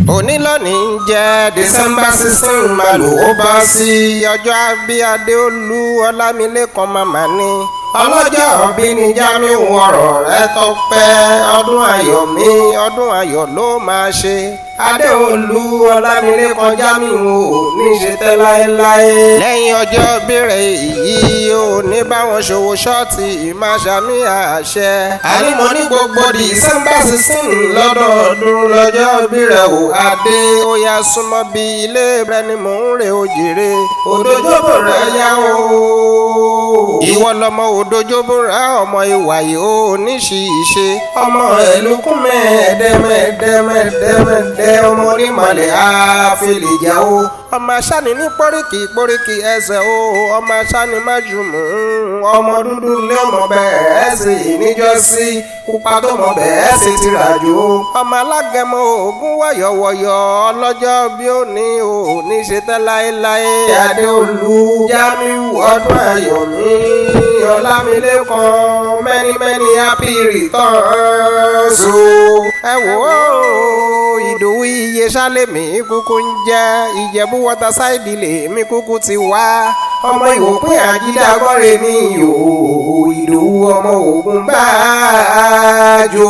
òní lónìí ń jẹ́ December 16 máa lò ó bá sí ọjọ́ àbí Adéolú Ọlámilékan màmá ni ọlọ́jọ́ òbí ni Jamiu ọ̀rọ̀ rẹ̀ tọ́pẹ́ ọdún ayọ̀ mi ọdún ayọ̀ ló máa ṣe Adéolú Ọlámilékan Jamiu ò ní ṣe tẹ́ láéláé. lẹ́yìn ọjọ́ bẹ̀rẹ̀ èyí ò ní báwọn ṣòwò ṣọ́ọ̀tì ìmáṣàmì àṣẹ. ànímọ́ ní gbogbo December 16 lọ́dọọdún lọ́jọ́ bẹ̀rẹ̀ ò adé. ó yá súnmọ́ bí ilé rẹ̀ ni mò ń rè ó jèrè. òdòjọ́bọ̀ rẹ̀ yá o. ìwọ lọmọ òdòjọ́bọ̀ rẹ̀ ọmọ ìwà yìí ó níṣìṣe. ọmọ ẹ̀lùkún mẹ́ẹ̀ẹ́dẹ́mẹ́ẹ̀dẹ́mẹ́ẹ̀dẹ́ ọmọ onímọ̀lẹ̀ àfẹlẹ̀jà o. ọmọ aṣáni ní pọ́ríkì ẹsẹ̀ o. ọmọ aṣáni má jùmọ̀ ọmọ dúdú lé ọmọ bẹ́ẹ̀ sì níjọ́sí pupa tó mọ bẹ́ẹ̀ sì ti ràjò. ọmọ alágẹmọ ògún wọ̀yọ̀wọ̀yọ̀ ọlọ́jọ́ bí ó ní o ní ṣe tẹ́ láéláé. Adéolú Jamiu ọdún ayọ̀ mi Ọlámilékan many happy returns o. ẹ wò ó Ìdòwú iye sálẹ̀mí kúkú ń jẹ́ Ìjẹ̀bú Waterside lèmi kúkú ti wá. ọmọ Ìwòpín Àjídàgọ́rẹ́ mi yòó Ìdòwú ọmọ Ògúnbàjò.